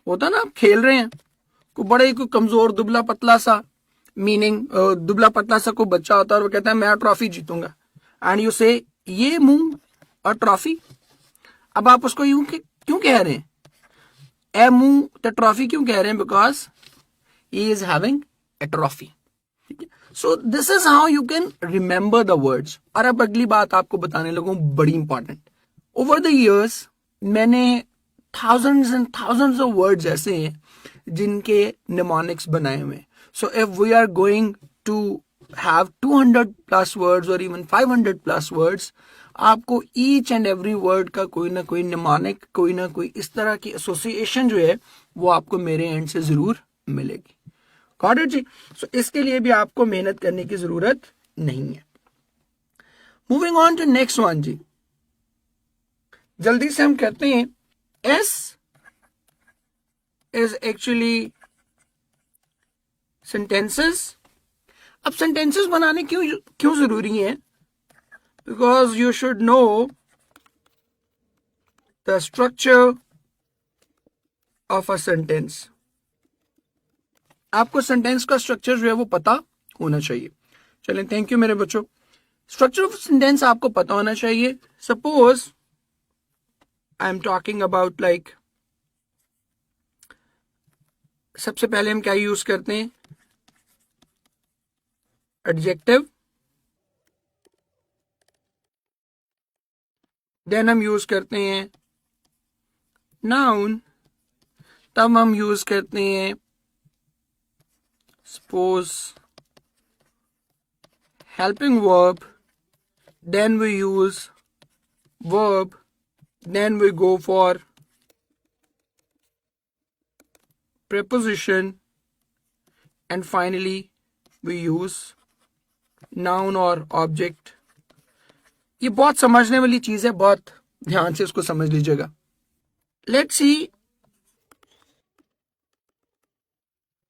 होता ना, आप खेल रहे हैं, कोई बड़े ही कोई कमजोर दुबला पतला सा, मीनिंग दुबला पतला सा कोई बच्चा होता है और वो कहता है मैं ट्रॉफी जीतूंगा, एंड यू से ये मुंह और ट्रॉफी. अब आप उसको यूं क्यों कह रहे हैं, ए मुंह ते ट्रॉफी क्यों कह रहे हैं? Because he is having a trophy. So this is how you can remember the words. और अब अगली बात आपको बताने लगूं, बड़ी इंपॉर्टेंट. ओवर द इयर्स मैंने thousands and thousands of words ऐसे हैं जिनके mnemonics बनाए हुए हैं. So if we are going to have 200 plus words or even 500 plus words, आपको each and every word का कोई ना कोई mnemonic, कोई ना कोई इस तरह की association जो है वो आपको मेरे एंड से जरूर मिलेगी. Got it ji? So इसके लिए भी आपको मेहनत करने की जरूरत नहीं है. Moving on to next one जी. जल्दी से हम कहते हैं S is actually sentences. अब sentences बनाने क्यों जरूरी है? Because you should know the structure of a sentence. आपको सेंटेंस का स्ट्रक्चर जो है वो पता होना चाहिए. चलें, थैंक यू मेरे बच्चों. स्ट्रक्चर ऑफ सेंटेंस आपको पता होना चाहिए. Suppose I'm talking about like, सबसे पहले हम क्या यूज करते हैं? एडजेक्टिव. देन हम यूज करते हैं नाउन. तब हम यूज करते हैं suppose helping verb. Then we use verb. Then we go for preposition, and finally we use noun or object. ये बहुत समझने वाली चीज है, बहुत ध्यान से इसको समझ लीजिएगा. Let's see.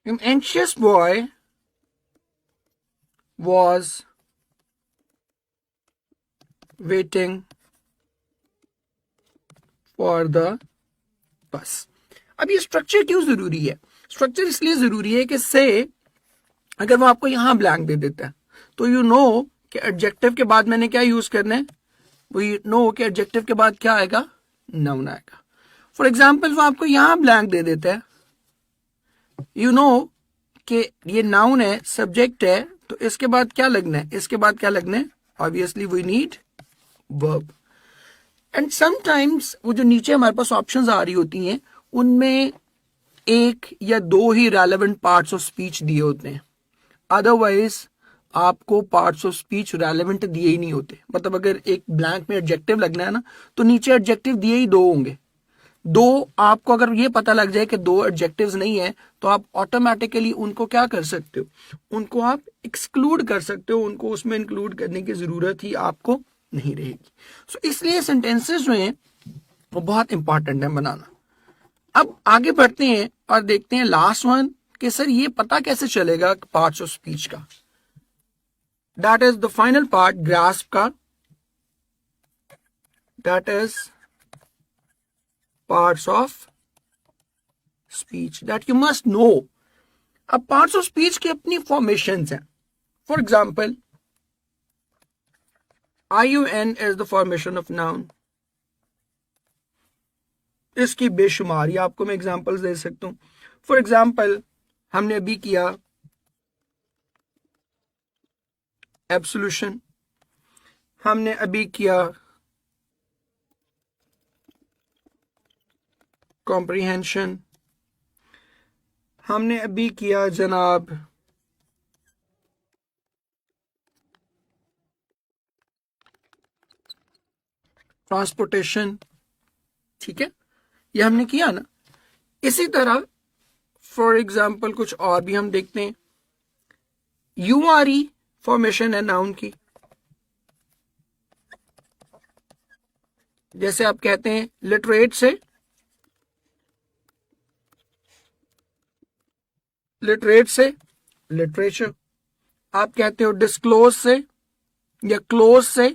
An anxious boy was waiting for the bus. अब ये स्ट्रक्चर क्यों जरूरी है? स्ट्रक्चर इसलिए जरूरी है कि से अगर वो आपको यहां ब्लैंक दे देता है तो यू नो कि एडजेक्टिव के बाद मैंने क्या यूज करना है. वी नो कि एडजेक्टिव के बाद क्या आएगा? नाउन आएगा. फॉर एग्जाम्पल वो आपको यहां ब्लैंक दे देता है, यू नो कि ये नाउन है, सब्जेक्ट है, तो इसके बाद क्या लगना है? इसके बाद क्या लगना है? Obviously we need verb. And sometimes वो जो नीचे हमारे पास ऑप्शंस आ रही होती हैं उनमें एक या दो ही रेलेवेंट पार्ट्स ऑफ स्पीच दिए होते हैं. अदरवाइज आपको पार्ट्स ऑफ स्पीच रेलेवेंट दिए ही नहीं होते. मतलब अगर एक ब्लैंक में एडजेक्टिव लगना है ना, तो नीचे एडजेक्टिव दिए ही दो होंगे. दो आपको अगर ये पता लग जाए कि दो एडजेक्टिव्स नहीं है तो आप ऑटोमेटिकली उनको क्या कर सकते हो? उनको आप एक्सक्लूड कर सकते हो. उनको उसमें इंक्लूड करने की जरूरत ही आपको नहीं रहेगी. सो इसलिए सेंटेंसेस जो हैं वो बहुत इंपॉर्टेंट है बनाना. अब आगे बढ़ते हैं और देखते हैं लास्ट वन कि सर ये पता कैसे चलेगा पार्ट्स ऑफ स्पीच का. That is the final part, grasp का. That is parts of speech that you must know. अब पार्ट्स ऑफ स्पीच की अपनी फॉर्मेशंस हैं. For example IUN is the formation of noun. इसकी बेशुमारी आपको मैं एग्जांपल्स दे सकता हूं. फॉर एग्जांपल हमने अभी किया एब्सोल्यूशन, हमने अभी किया कॉम्प्रिहेंशन, हमने अभी किया जनाब ट्रांसपोर्टेशन. ठीक है, ये हमने किया ना. इसी तरह फॉर एग्जाम्पल कुछ और भी हम देखते हैं. URE फॉर्मेशन है नाउन की. जैसे आप कहते हैं लिटरेट से लिटरेचर, आप कहते हो डिस्क्लोज से या क्लोज से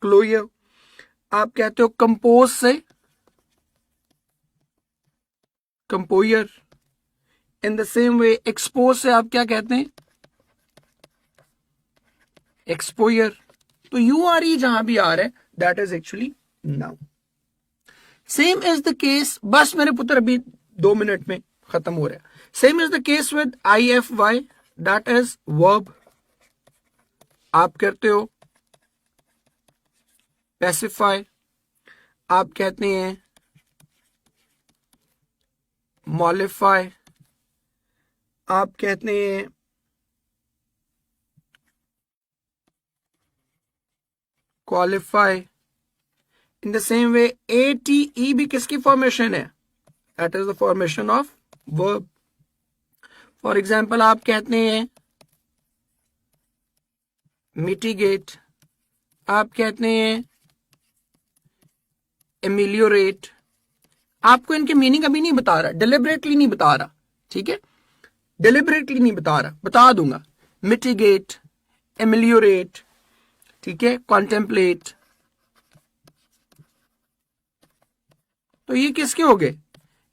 क्लोयर, आप कहते हो कंपोज से composer. In the same way expose से आप क्या कहते हैं, एक्सपोयर। तो यू आर ई जहां भी आ रहा है that is actually noun. Same is the case, बस मेरे पुत्र अभी 2 मिनट में खत्म हो रहा है। Same is the case with I F Y, that is verb. आप करते हो पैसिफाई, आप कहते हैं मॉलिफाई, आप कहते हैं qualify. In the same way A T E भी किसकी फॉर्मेशन है, that is the formation of verb. For example आप कहते हैं मिटिगेट, आप कहते हैं एमिलियोरेट। आपको इनके मीनिंग अभी नहीं बता रहा, डिलिबरेटली नहीं बता रहा, ठीक है, डिलिबरेटली नहीं बता रहा, बता दूंगा। मिटिगेट, एमिलियोरेट, ठीक है, कॉन्टेम्पलेट। तो ये किसके हो गए,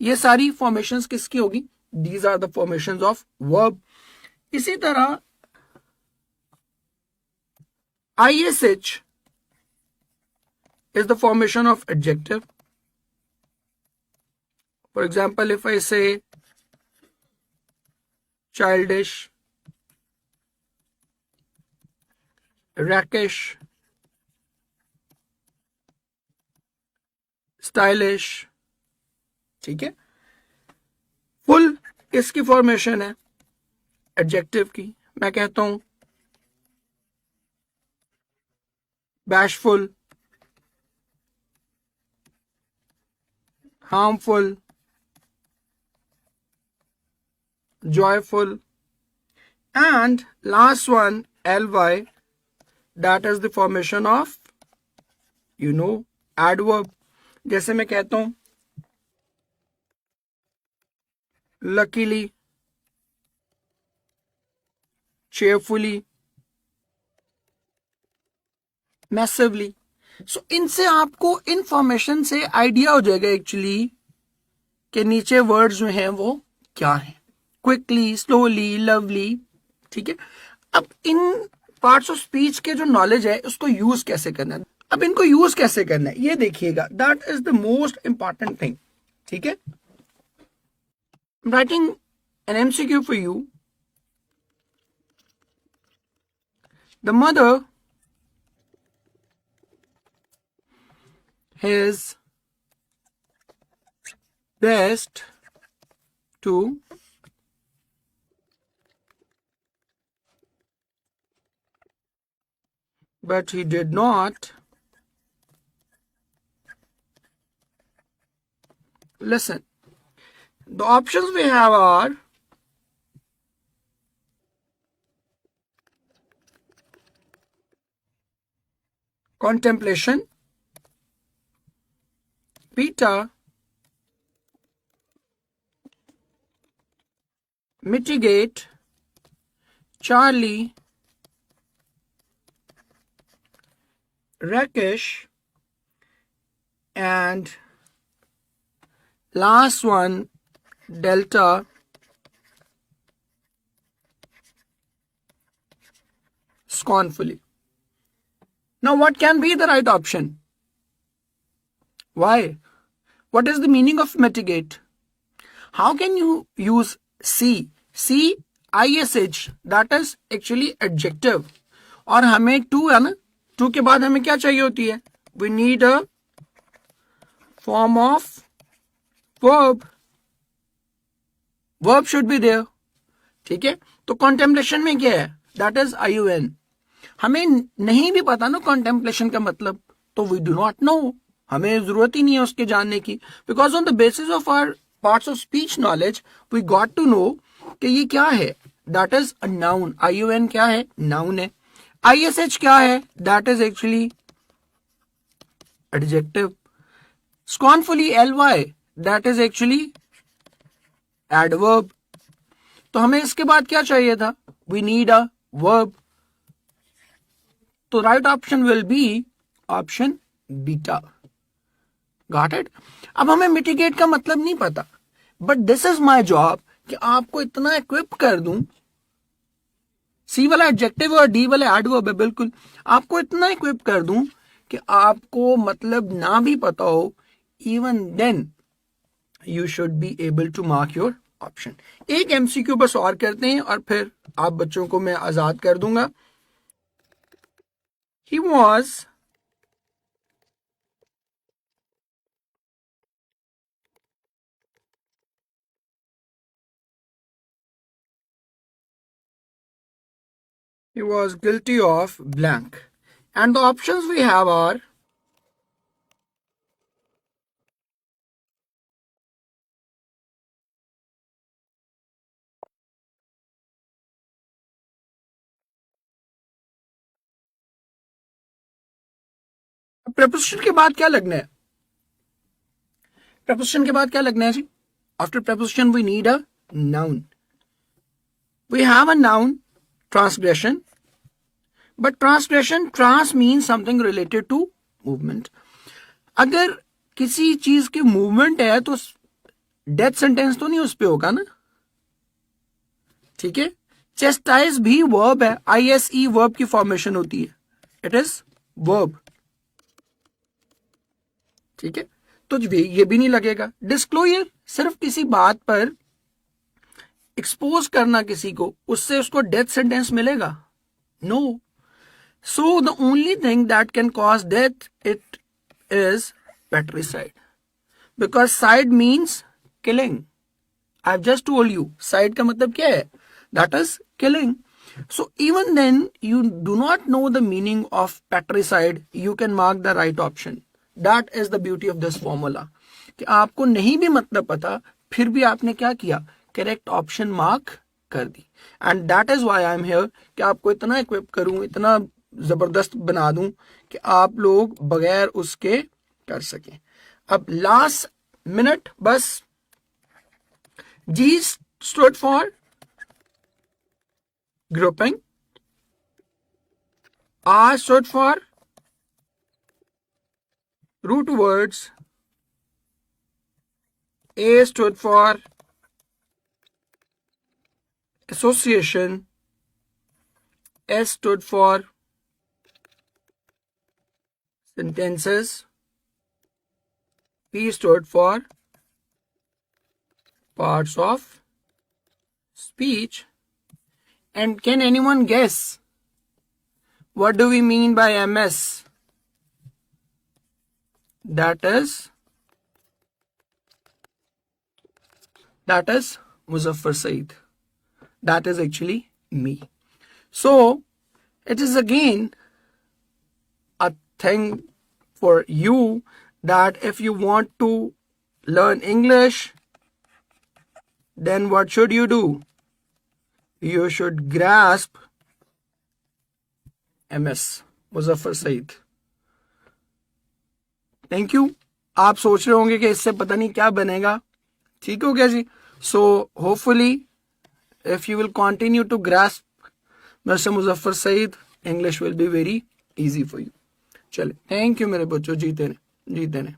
ये सारी फॉर्मेशंस किसकी होगी, these are the formations of verb. इसी तरह ISH is the formation of adjective. For example, if I say childish, rakish, stylish, ठीक है। फुल किसकी फॉर्मेशन है, एडजेक्टिव की। मैं कहता हूं bashful, harmful, joyful, and last one ly, that is the formation of adverb। जैसे मैं कहता हूं luckily, cheerfully, massively। सो इनसे आपको इंफॉर्मेशन से आइडिया हो जाएगा एक्चुअली कि नीचे वर्ड्स जो हैं वो क्या हैं, क्विकली, स्लोली, लवली, ठीक है। अब इन पार्ट्स ऑफ स्पीच के जो नॉलेज है उसको यूज कैसे करना है, अब इनको यूज कैसे करना है ये देखिएगा, that is the most important thing, ठीक है। Writing an MCQ for you. The mother his best to but he did not listen. The options we have are contemplation, Peter, mitigate, Charlie, Rakesh, and last one Delta, scornfully. Now what can be the right option? Why? What is the meaning of mitigate? How can you use CISH, that is actually adjective, और हमें to है ना, to के बाद हमें क्या चाहिए होती है, we need a form of verb, verb should be there, ठीक है। तो contemplation में क्या है, that is IUN। हमें नहीं भी पता ना contemplation का मतलब, तो we do not know, हमें जरूरत ही नहीं है उसके जानने की, because on the basis of our parts of speech knowledge we got to know कि ये क्या है, that is a noun. IUN क्या है, नाउन है। ISH क्या है, that is actually adjective. Scornfully, ly, that is actually adverb. तो हमें इसके बाद क्या चाहिए था? We need a verb. तो right option will be option beta. Got it? अब हमें mitigate का मतलब नहीं पता, but this is my job कि आपको इतना equip कर दूं. C वाला एडजेक्टिव और D वाला एडवर्ब है, बिल्कुल आपको इतना इक्विप कर दूं कि आपको मतलब ना भी पता हो, even then you should be able to mark your option. एक एमसीक्यू बस और करते हैं और फिर आप बच्चों को मैं आजाद कर दूंगा. He was guilty of blank, and the options we have are preposition के बाद क्या लगना है? preposition के बाद क्या लगना है जी? After preposition we need a noun. We have a noun, transgression, but transgression, trans means something related to movement. अगर किसी चीज की मूवमेंट है तो डेथ सेंटेंस तो नहीं उस पे होगा ना, ठीक है. चेस्टाइज भी वर्ब है, ISE वर्ब की फॉर्मेशन होती है, इट इज वर्ब, ठीक है. तो ये भी नहीं लगेगा. डिस्क्लोजर, सिर्फ किसी बात पर एक्सपोज करना किसी को, उससे उसको डेथ सेंटेंस मिलेगा? No. So the only thing that can cause death it is patricide, because side means killing. I've just told you side का मतलब क्या है? That is killing. So even then you do not know the meaning of patricide, you can mark the right option. That is the beauty of this formula, कि आपको नहीं भी मतलब पता, फिर भी आपने क्या किया? करेक्ट ऑप्शन मार्क कर दी. And that is why I am here, कि आपको इतना इक्विप करूं, इतना जबरदस्त बना दूं कि आप लोग बगैर उसके कर सकें. अब लास्ट मिनट बस. G stood for grouping, R stood for root words, A stood for association, S stood for sentences, P stood for parts of speech. And can anyone guess what do we mean by MS? That is Muzaffar Saeed. That is actually me. So it is again a thing for you that if you want to learn English, then what should you do? You should grasp MS, Muzaffar Saeed. Thank you. आप सोच रहे होंगे कि इससे पता नहीं क्या बनेगा. ठीक हो गया जी. So hopefully if you will continue to grasp mister Muzaffar Saeed, English will be very easy for you. चले, थैंक यू मेरे बच्चों. जीते ने.